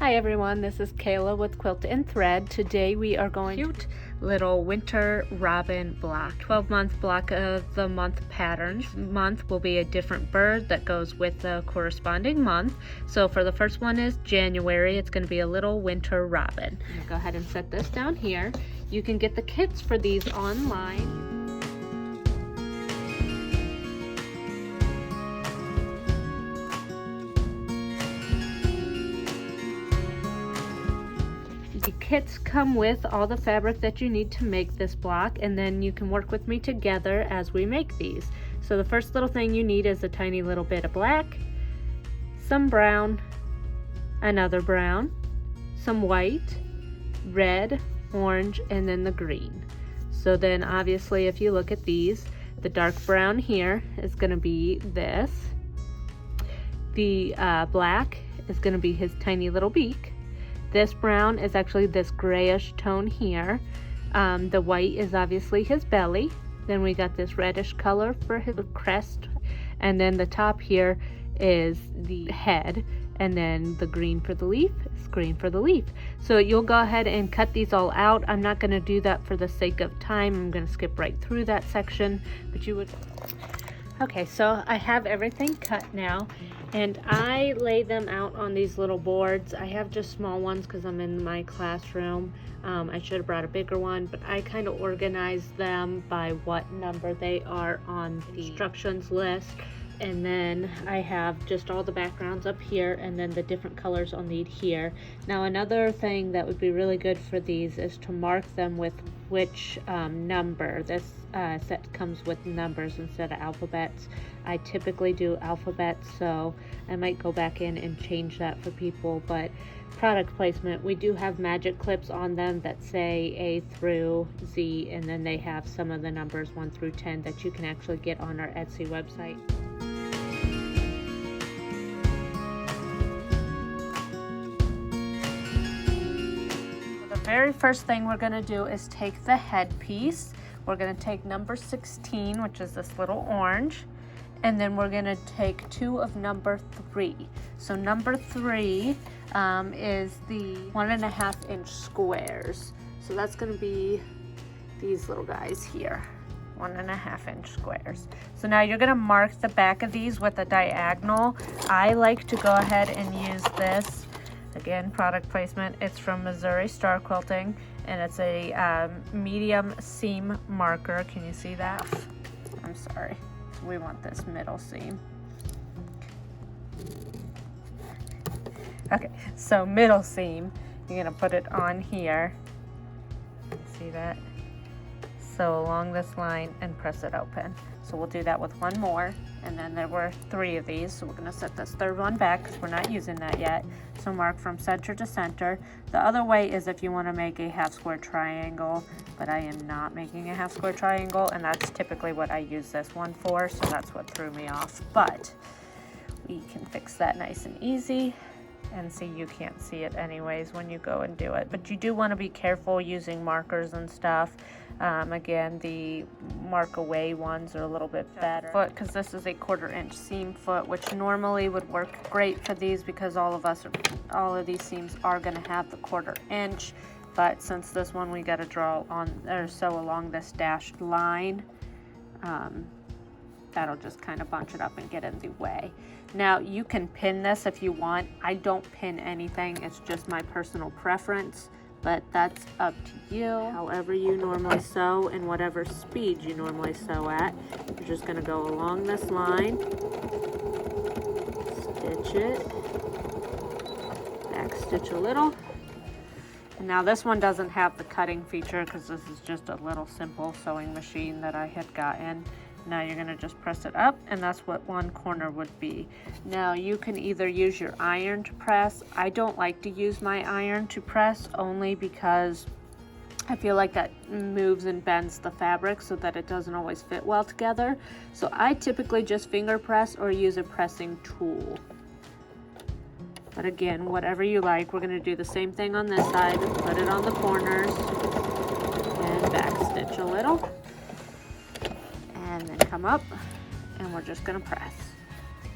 Hi everyone, this is Kayla with Quilt and Thread. Today we are going cute little winter robin block, 12-month block of the month patterns. Month will be a different bird that goes with the corresponding month. So for the first one is January, it's going to be a little winter robin. Go ahead and set this down here. You can get the kits for these online. The kits come with all the fabric that you need to make this block, and then you can work with me together as we make these. So the first little thing you need is a tiny little bit of black, some brown, another brown, some white, red, orange, and then the green. So then obviously if you look at these, the dark brown here is going to be this. The black is going to be his tiny little beak. This brown is actually this grayish tone here. The white is obviously his belly. Then we got this reddish color for his crest. And then the top here is the head. And then the green for the leaf is green for the leaf. So you'll go ahead and cut these all out. I'm not going to do that for the sake of time. I'm going to skip right through that section. But you would... Okay, so I have everything cut now, and I lay them out on these little boards. I have just small ones because I'm in my classroom. I should have brought a bigger one, but I kind of organize them by what number they are on the instructions list. And then I have just all the backgrounds up here, and then the different colors I'll need here. Now another thing that would be really good for these is to mark them with which number. This set comes with numbers instead of alphabets. I typically do alphabets, so I might go back in and change that for people. But product placement, we do have magic clips on them that say A through Z, and then they have some of the numbers 1 through 10 that you can actually get on our Etsy website. Very first thing we're going to do is take the headpiece. We're going to take number 16, which is this little orange, and then we're going to take 2 of number 3. So number 3 is the 1.5 inch squares. So that's going to be these little guys here, 1.5 inch squares. So now you're going to mark the back of these with a diagonal. I like to go ahead and use this. Again, product placement, it's from Missouri Star Quilting, and it's a medium seam marker. Can you see that? I'm sorry. We want this middle seam. Okay, so middle seam, you're going to put it on here. See that? So along this line and press it open. So we'll do that with one more, and then there were 3 of these, so we're going to set this third one back because we're not using that yet. So mark from center to center. The other way is if you want to make a half square triangle, but I am not making a half square triangle, and that's typically what I use this one for, so that's what threw me off. But we can fix that nice and easy. And see, you can't see it anyways when you go and do it, but you do want to be careful using markers and stuff. Again, the mark away ones are a little bit better foot, because this is a 1/4 inch seam foot, which normally would work great for these because all of these seams are going to have the 1/4 inch, but since this one we got to draw on or sew along this dashed line, that'll just kind of bunch it up and get in the way. Now you can pin this if you want. I don't pin anything, it's just my personal preference, but that's up to you. However you normally sew and whatever speed you normally sew at. You're just going to go along this line, stitch it, back stitch a little. Now this one doesn't have the cutting feature because this is just a little simple sewing machine that I had gotten. Now you're going to just press it up, and that's what one corner would be. Now you can either use your iron to press. I don't like to use my iron to press, only because I feel like that moves and bends the fabric so that it doesn't always fit well together. So I typically just finger press or use a pressing tool. But again, whatever you like. We're going to do the same thing on this side. Put it on the corners and back stitch a little. And then come up, and we're just going to press.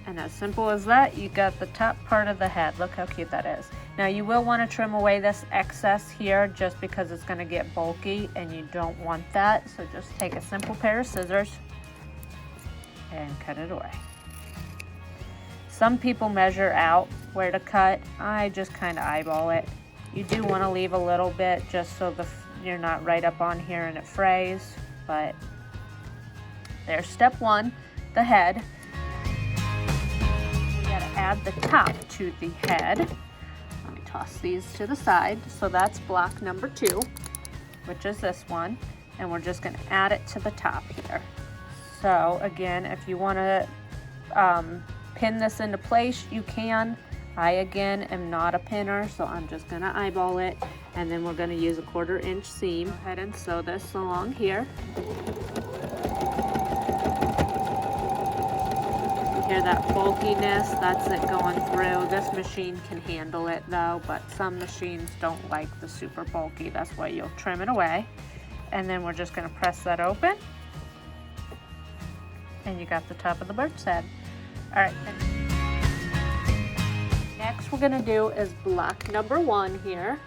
And as simple as that, you got the top part of the head. Look how cute that is. Now you will want to trim away this excess here just because it's going to get bulky and you don't want that. So just take a simple pair of scissors and cut it away. Some people measure out where to cut. I just kind of eyeball it. You do want to leave a little bit just so you're not right up on here and it frays, but there's step one, the head. We gotta add the top to the head. Let me toss these to the side. So that's block number 2, which is this one, and we're just gonna add it to the top here. So again, if you wanna pin this into place, you can. I again am not a pinner, so I'm just gonna eyeball it, and then we're gonna use a 1/4 inch seam. Go ahead and sew this along here. You hear that bulkiness? That's it going through. This machine can handle it though, but some machines don't like the super bulky. That's why you'll trim it away. And then we're just gonna press that open. And you got the top of the bird's head. All right. Next we're gonna do is block number 1 here.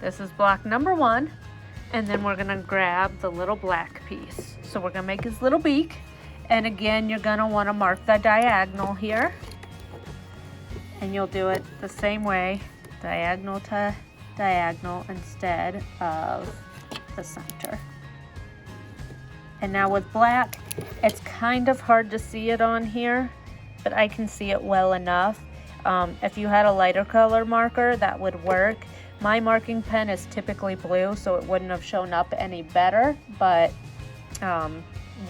This is block number 1, and then we're gonna grab the little black piece. So we're gonna make his little beak, and again, you're gonna wanna mark the diagonal here, and you'll do it the same way, diagonal to diagonal instead of the center. And now with black, it's kind of hard to see it on here, but I can see it well enough. If you had a lighter color marker, that would work. My marking pen is typically blue, so it wouldn't have shown up any better, but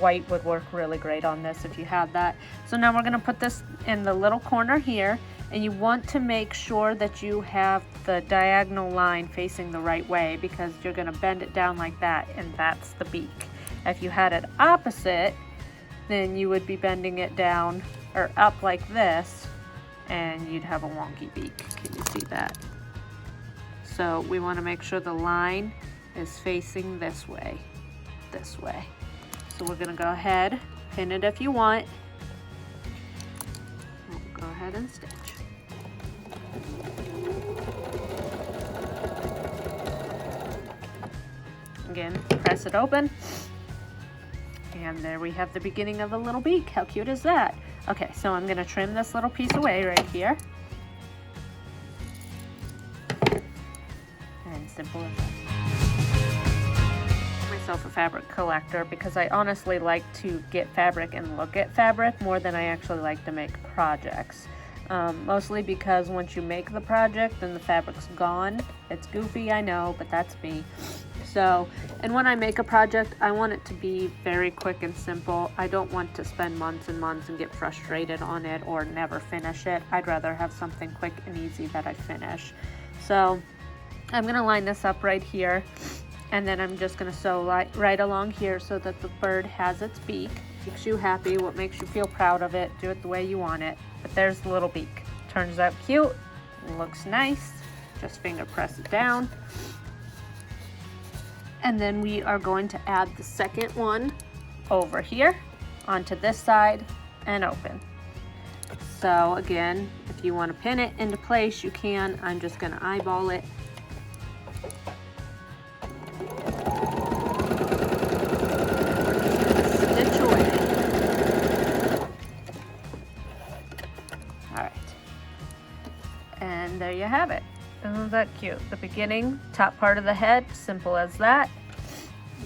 white would work really great on this if you had that. So now we're gonna put this in the little corner here, and you want to make sure that you have the diagonal line facing the right way, because you're gonna bend it down like that, and that's the beak. If you had it opposite, then you would be bending it down or up like this, and you'd have a wonky beak. Can you see that? So we want to make sure the line is facing this way, this way. So we're gonna go ahead, pin it if you want. We'll go ahead and stitch. Again, press it open. And there we have the beginning of a little beak. How cute is that? Okay, so I'm gonna trim this little piece away right here. And simple as that. Myself a fabric collector because I honestly like to get fabric and look at fabric more than I actually like to make projects. Mostly because once you make the project, then the fabric's gone. It's goofy, I know, but that's me. So, and when I make a project, I want it to be very quick and simple. I don't want to spend months and months and get frustrated on it or never finish it. I'd rather have something quick and easy that I finish. So I'm gonna line this up right here, and then I'm just gonna sew right along here so that the bird has its beak. Makes you happy, what makes you feel proud of it, do it the way you want it. But there's the little beak. Turns out cute, looks nice. Just finger press it down. And then we are going to add the second one over here onto this side and open. So again, if you want to pin it into place, you can. I'm just going to eyeball it. Stitch away. All right. And there you have it. Isn't that cute? The beginning, top part of the head, simple as that.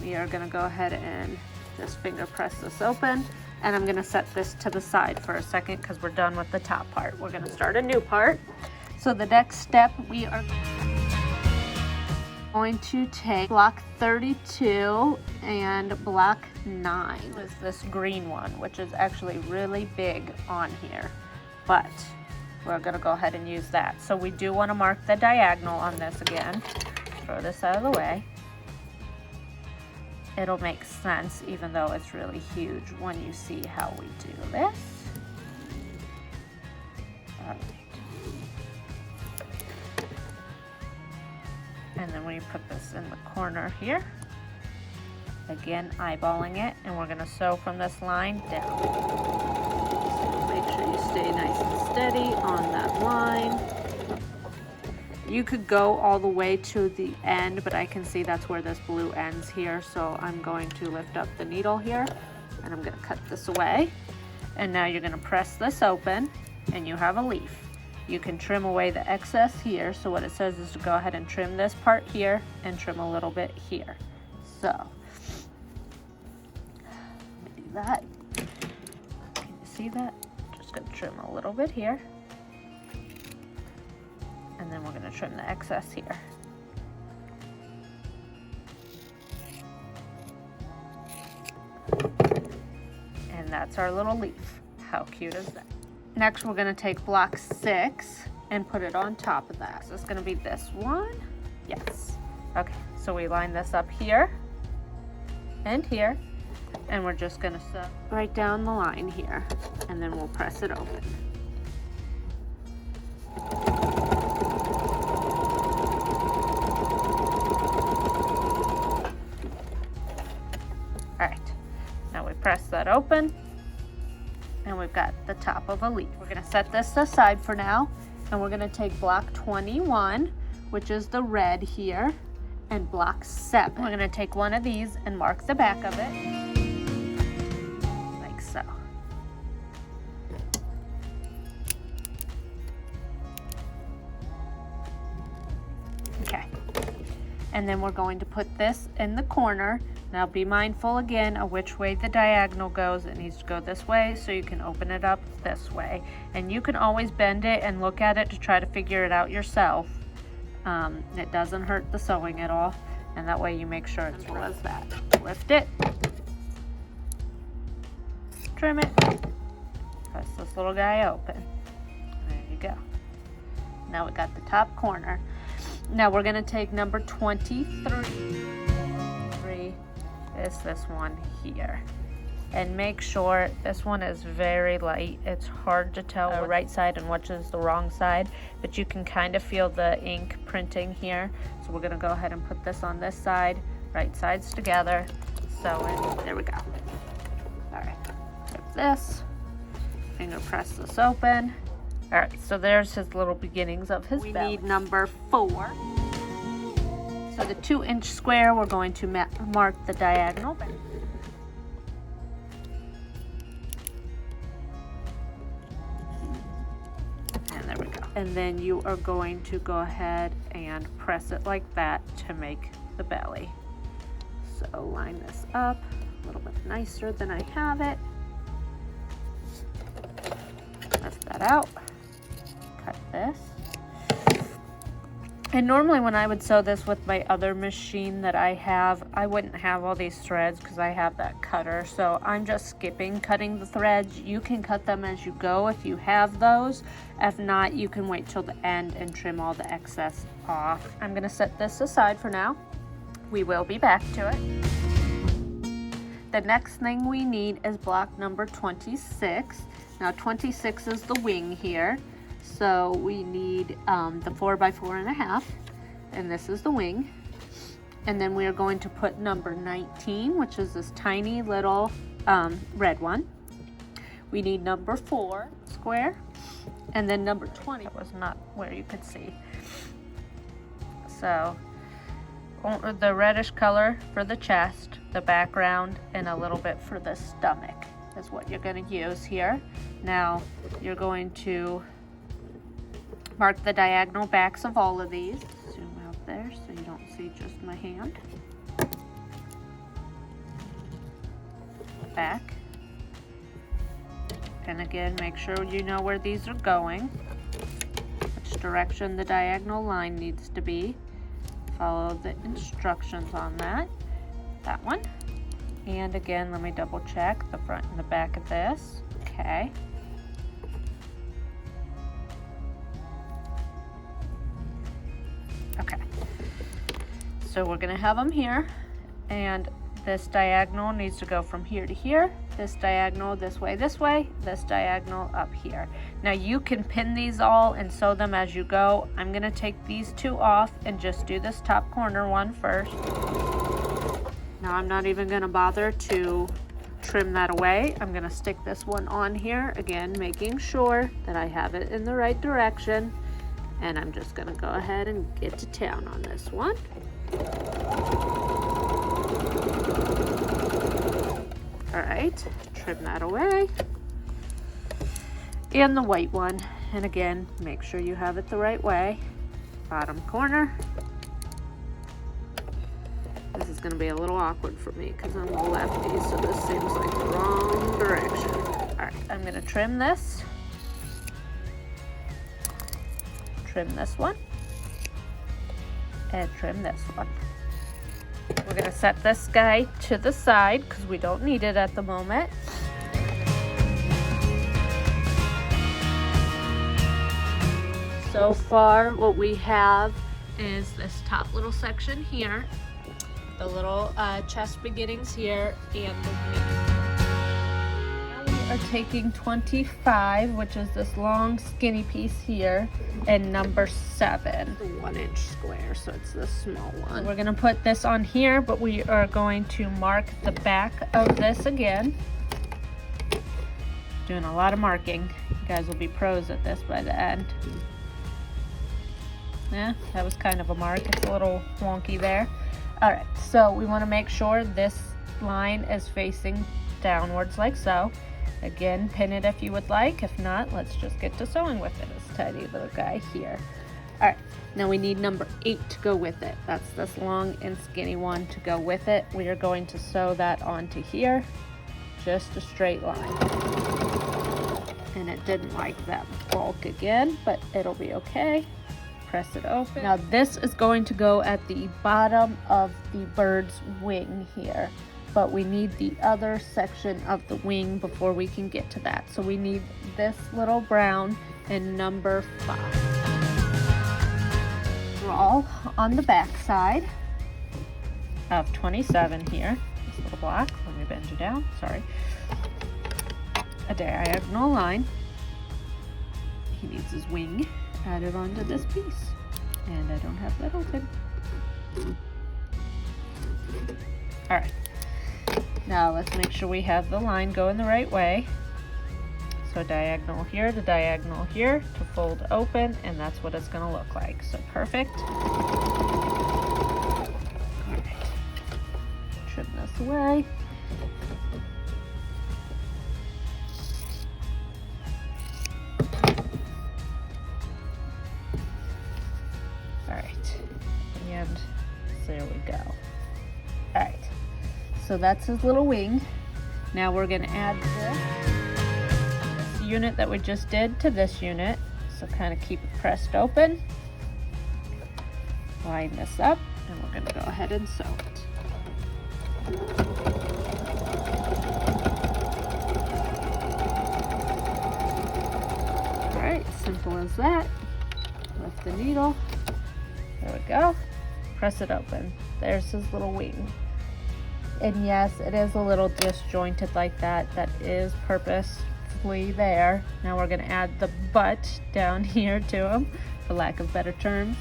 We are gonna go ahead and just finger press this open, and I'm gonna set this to the side for a second because we're done with the top part. We're gonna start a new part. So the next step, we are going to take block 32 and block 9. Is this green one, which is actually really big on here, but we're gonna go ahead and use that. So we do wanna mark the diagonal on this again. Throw this out of the way. It'll make sense even though it's really huge when you see how we do this. All right. And then we put this in the corner here. Again, eyeballing it, and we're gonna sew from this line down. stay nice and steady on that line. You could go all the way to the end, but I can see that's where this blue ends here. So I'm going to lift up the needle here and I'm gonna cut this away. And now you're gonna press this open and you have a leaf. You can trim away the excess here. So what it says is to go ahead and trim this part here and trim a little bit here. So, let me do that. Can you see that? Just gonna trim a little bit here. And then we're gonna trim the excess here. And that's our little leaf. How cute is that? Next, we're gonna take block 6 and put it on top of that. So it's gonna be this one. Yes. Okay, so we line this up here and here, and we're just gonna sew right down the line here, and then we'll press it open. Alright, now we press that open and we've got the top of a leaf. We're gonna set this aside for now, and we're gonna take block 21, which is the red here, and block 7. We're gonna take one of these and mark the back of it, like so. Okay, and then we're going to put this in the corner. Now be mindful again of which way the diagonal goes. It needs to go this way, so you can open it up this way. And you can always bend it and look at it to try to figure it out yourself. It doesn't hurt the sewing at all, and that way you make sure it's right. As that. Lift it, trim it, press this little guy open. There you go. Now we got the top corner. Now we're gonna take number 23. Is this one here, and make sure this one is very light. It's hard to tell the right side and which is the wrong side, but you can kind of feel the ink printing here. So we're gonna go ahead and put this on this side, right sides together, sew it. There we go. All right, grab this, finger press this open. All right, so there's his little beginnings of his belly. We need number 4. So the 2-inch square, we're going to mark the diagonal. And there we go. And then you are going to go ahead and press it like that to make the belly. So line this up a little bit nicer than I have it. Lift that out. Cut this. And normally when I would sew this with my other machine that I have, I wouldn't have all these threads because I have that cutter. So I'm just skipping cutting the threads. You can cut them as you go if you have those. If not, you can wait till the end and trim all the excess off. I'm gonna set this aside for now. We will be back to it. The next thing we need is block number 26. Now 26 is the wing here. So we need the 4x4.5, and this is the wing. And then we are going to put number 19, which is this tiny little red one. We need number 4 square, and then number 20. That was not where you could see. So the reddish color for the chest, the background, and a little bit for the stomach is what you're going to use here. Now you're going to mark the diagonal backs of all of these. Zoom out there so you don't see just my hand. Back. And again, make sure you know where these are going, which direction the diagonal line needs to be. Follow the instructions on that. That one. And again, let me double check the front and the back of this. Okay. Okay, so we're gonna have them here, and this diagonal needs to go from here to here, this diagonal this way, this diagonal up here. Now you can pin these all and sew them as you go. I'm gonna take these 2 off and just do this top corner one first. Now I'm not even gonna bother to trim that away. I'm gonna stick this one on here, again, making sure that I have it in the right direction. And I'm just gonna go ahead and get to town on this one. All right, trim that away. And the white one, and again, make sure you have it the right way. Bottom corner. This is gonna be a little awkward for me because I'm a lefty, so this seems like the wrong direction. All right, I'm gonna trim this. Trim this one. And trim this one. We're gonna set this guy to the side because we don't need it at the moment. So far, what we have is this top little section here, the little chest beginnings here, and the wing. Now we are taking 25, which is this long skinny piece here, and number 7. The 1-inch square, so it's the small one. We're gonna put this on here, but we are going to mark the back of this again. Doing a lot of marking. You guys will be pros at this by the end. Yeah, that was kind of a mark. It's a little wonky there. All right, so we want to make sure this line is facing downwards like so. Again, pin it if you would like. If not, let's just get to sewing with it. This tiny little guy here. All right, now we need number 8 to go with it. That's this long and skinny one to go with it. We are going to sew that onto here. Just a straight line. And it didn't like that bulk again, but it'll be okay. Press it open. Now this is going to go at the bottom of the bird's wing here, but we need the other section of the wing before we can get to that. So we need this little brown and number 5. Draw on the back side of 27 here. This little block. Let me bend you down. Sorry. A diagonal line. He needs his wing added onto this piece, and I don't have that open. All right, now let's make sure we have the line going the right way. So diagonal here to diagonal here to fold open, and that's what it's going to look like. So perfect. All right, trim this away. There we go. All right, so that's his little wing. Now we're going to add this unit that we just did to this unit. So kind of keep it pressed open. Line this up, and we're going to go ahead and sew it. All right, simple as that. Lift the needle. There we go. Press it open. There's his little wing. And yes, it is a little disjointed like that. That is purposefully there. Now we're going to add the butt down here to him, for lack of better terms.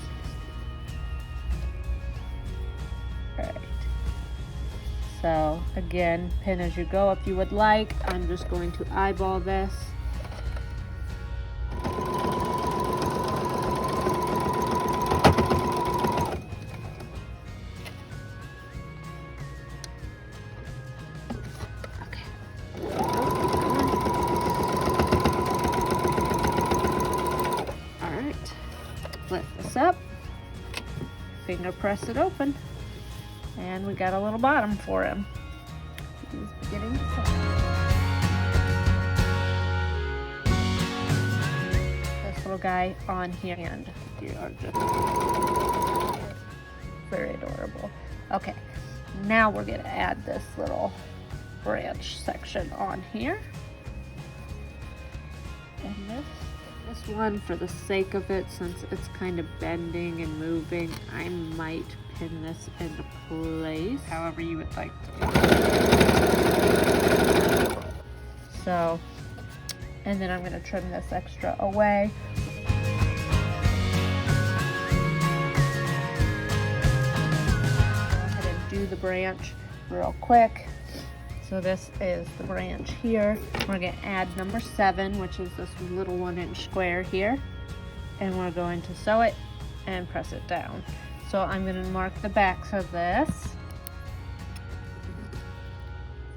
All right. So again, pin as you go if you would like. I'm just going to eyeball this. Lift this up, finger press it open, and we got a little bottom for him. He's beginning to sew. This little guy on here, and you are just very adorable. Okay, now we're going to add this little branch section on here, and this one, for the sake of it, since it's kind of bending and moving, I might pin this into place however you would like to. So, and then I'm going to trim this extra away. Go ahead and do the branch real quick. So this is the branch here. We're going to add number 7, which is this little 1-inch square here. And we're going to sew it and press it down. So I'm going to mark the backs of this.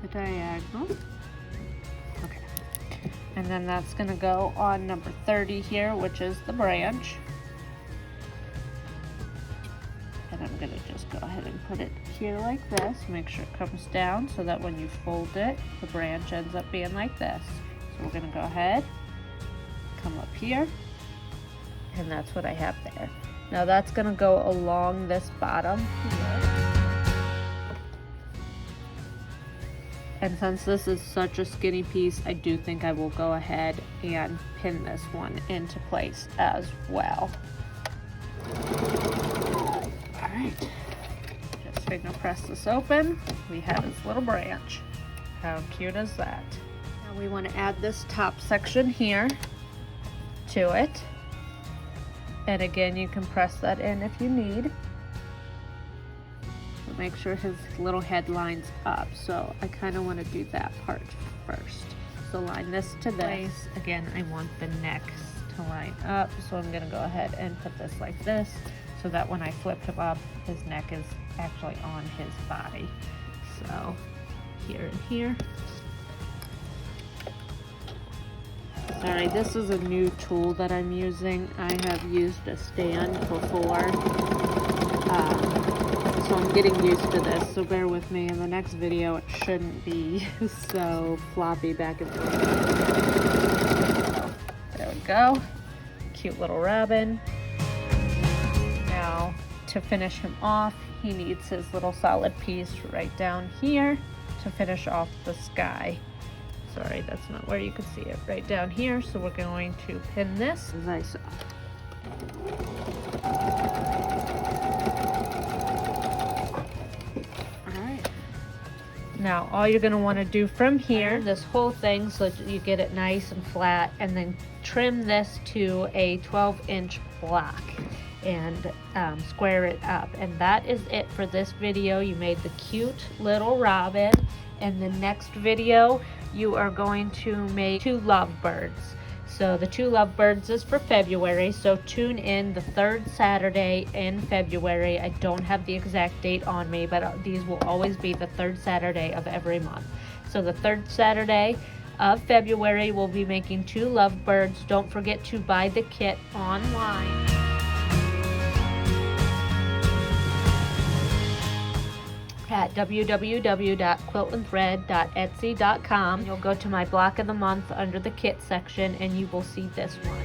The diagonal. Okay. And then that's going to go on number 30 here, which is the branch. And I'm going to just go ahead and put it here like this. Make sure it comes down so that when you fold it, the branch ends up being like this. So we're going to go ahead, come up here, and that's what I have there. Now that's going to go along this bottom here. And since this is such a skinny piece, I do think I will go ahead and pin this one into place as well. Alright, just finger press this open. We have this little branch. How cute is that? Now we want to add this top section here to it. And again, you can press that in if you need. But make sure his little head lines up. So I kind of want to do that part first. So line this to this. Again, I want the necks to line up. So I'm going to go ahead and put this like this, so that when I flip him up, his neck is actually on his body. So here and here. Sorry, this is a new tool that I'm using. I have used a stand before, so I'm getting used to this, so bear with me. In the next video, it shouldn't be so floppy back and forth. So, there we go. Cute little robin. Now, to finish him off, he needs his little solid piece right down here to finish off the sky. Sorry, that's not where you can see it. Right down here. So we're going to pin this as I saw. Alright. Now all you're going to want to do from here, this whole thing, so that you get it nice and flat, and then trim this to a 12-inch block and square it up. And that is it for this video. You made the cute little robin. In the next video, you are going to make 2 lovebirds. So the 2 lovebirds is for February, so tune in the 3rd Saturday in February. I don't have the exact date on me, but these will always be the 3rd Saturday of every month. So the 3rd Saturday of February, we'll be making 2 lovebirds. Don't forget to buy the kit online. At www.quiltandthread.etsy.com. You'll go to my block of the month under the kit section, and you will see this one.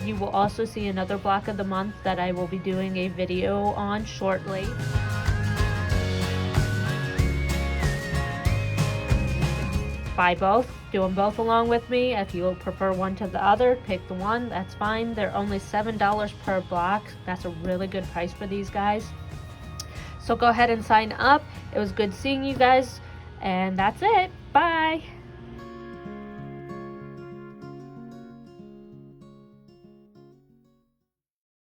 You will also see another block of the month that I will be doing a video on shortly. Buy both, do them both along with me. If you prefer one to the other, pick the one, that's fine. They're only $7 per block. That's a really good price for these guys. So go ahead and sign up. It was good seeing you guys, and that's it. Bye.